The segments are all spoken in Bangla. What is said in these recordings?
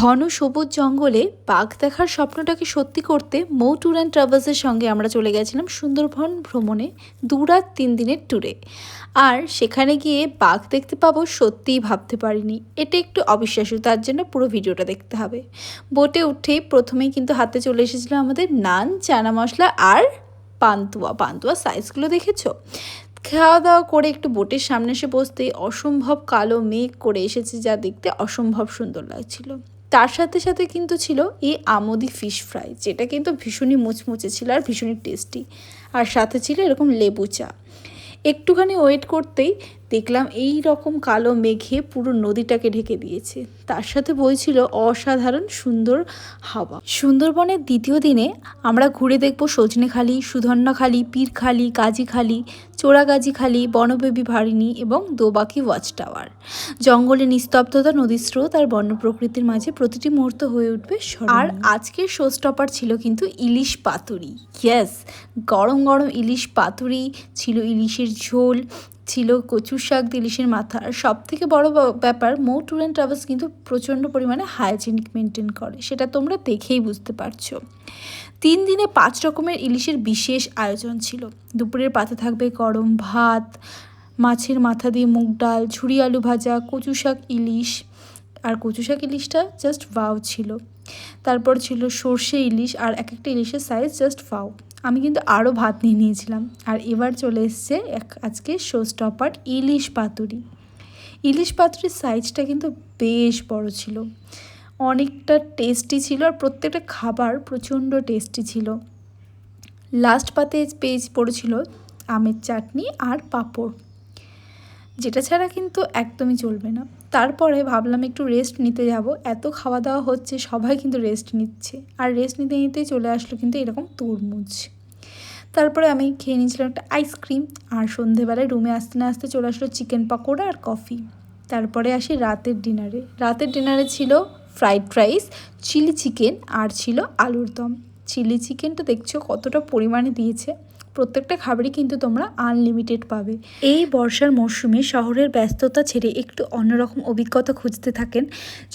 ঘন সবুজ জঙ্গলে বাঘ দেখার স্বপ্নটাকে সত্যি করতে মৌ ট্যুর অ্যান্ড ট্রাভেলসের সঙ্গে আমরা চলে গেছিলাম সুন্দরবন ভ্রমণে 2 রাত 3 দিনের ট্যুরে। আর সেখানে গিয়ে বাঘ দেখতে পাবো সত্যিই ভাবতে পারিনি। এটা একটু অবিশ্বাস্য, তার জন্য পুরো ভিডিওটা দেখতে হবে। বোটে উঠেই প্রথমেই কিন্তু হাতে চলে এসেছিলো আমাদের নান, চানা মশলা আর পান্তুয়া সাইজগুলো দেখেছো? খাওয়া দাওয়া করে একটু বোটের সামনে এসে বসতেই অসম্ভব কালো মেঘ করে এসেছে, যা দেখতে অসম্ভব সুন্দর লাগছিল। তার সাথে সাথে কিন্তু ছিল এই আমোদি ফিশ ফ্রাই, যেটা কিন্তু ভীষণই মুচমুচে ছিল আর ভীষণই টেস্টি। আর সাথে ছিল এরকম লেবু চা। একটুখানি ওয়েট করতেই দেখলাম এই রকম কালো মেঘে পুরো নদীটাকে ঢেকে দিয়েছে, তার সাথে বইছিল অসাধারণ সুন্দর হাওয়া। সুন্দরবনের দ্বিতীয় দিনে আমরা ঘুরে দেখব সজনেখালি, সুধন্যখালি, পীরখালি, কাজীখালি, চোরাগাজীখালি, বনবেবী ভারিণী এবং দোবাকি ওয়াচ টাওয়ার। জঙ্গলে নিস্তব্ধতা, নদীর স্রোত আর বন্য প্রকৃতির মাঝে প্রতিটি মুহূর্ত হয়ে উঠবে স্মরণীয়। আর আজকের শো স্টপার ছিল কিন্তু ইলিশ পাতুরি। ইয়েস, গরম গরম ইলিশ পাতুরি ছিল, ইলিশের ঝোল ছিল, কচুর শাক, ইলিশের মাথা। আর সব থেকে বড় ব্যাপার, মৌ ট্যুর অ্যান্ড ট্রাভেলস কিন্তু প্রচণ্ড পরিমাণে হাইজেনিক মেনটেন করে, সেটা তোমরা দেখেই বুঝতে পারছো। 3 দিনে 5 রকমের ইলিশের বিশেষ আয়োজন ছিল। দুপুরের পাতে থাকবে গরম ভাত, মাছের মাথা দিয়ে মুগ ডাল, ঝুরি আলু ভাজা, কচু শাক ইলিশ। আর কচু শাক ইলিশটা জাস্ট ওয়াও ছিল। তারপর ছিল সর্ষে ইলিশ, আর এক একটা ইলিশের সাইজ জাস্ট ওয়াও। আমি কিন্তু আরও ভাত নিয়ে নিয়েছিলাম। আর এবার চলে এসছে আজকে শো স্টপার ইলিশ পাতুরি। ইলিশ পাতুরির সাইজটা কিন্তু বেশ বড় ছিল, অনেকটা টেস্টি ছিল, আর প্রত্যেকটা খাবার প্রচণ্ড টেস্টি ছিল। লাস্ট পাতে পেজ পড়েছিল আমের চাটনি আর পাঁপড়, যেটা ছাড়া কিন্তু একদমই চলবে না। তারপরে ভাবলাম একটু রেস্ট নিতে যাব, এত খাওয়া দাওয়া হচ্ছে, সবাই কিন্তু রেস্ট নিচ্ছে। আর রেস্ট নিতে নিতেই চলে আসলো কিন্তু এরকম তরমুজ। তারপরে আমি খেয়ে নিয়েছিলাম একটা আইসক্রিম। আর সন্ধেবেলায় রুমে আসতে না আসতে চলে আসলো চিকেন পকোড়া আর কফি। তারপরে আসি রাতের ডিনারে ছিল ফ্রাইড রাইস, চিলি চিকেন আর ছিল আলুর দম। চিলি চিকেনটা দেখছো কতটা পরিমাণে দিয়েছে। প্রত্যেকটা খাবারই কিন্তু তোমরা আনলিমিটেড পাবে। এই বর্ষার মরশুমে শহরের ব্যস্ততা ছেড়ে একটু অন্যরকম অভিজ্ঞতা খুঁজতে থাকেন,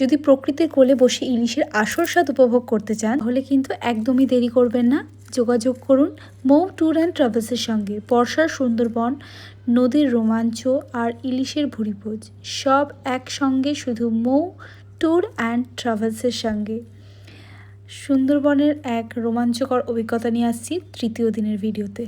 যদি প্রকৃতির কোলে বসে ইলিশের আসল স্বাদ উপভোগ করতে চান, তাহলে কিন্তু একদমই দেরি করবেন না। যোগাযোগ করুন মৌ ট্যুর অ্যান্ড ট্রাভেলসের সঙ্গে। বর্ষার সুন্দরবন, নদীর রোমাঞ্চ আর ইলিশের ভুরিভোজ সব একসঙ্গে শুধু মৌ ট্যুর অ্যান্ড ট্রাভেলসের সঙ্গে। সুন্দরবনের এক রোমাঞ্চকর অভিজ্ঞতা নিয়ে আসছি তৃতীয় দিনের ভিডিওতে।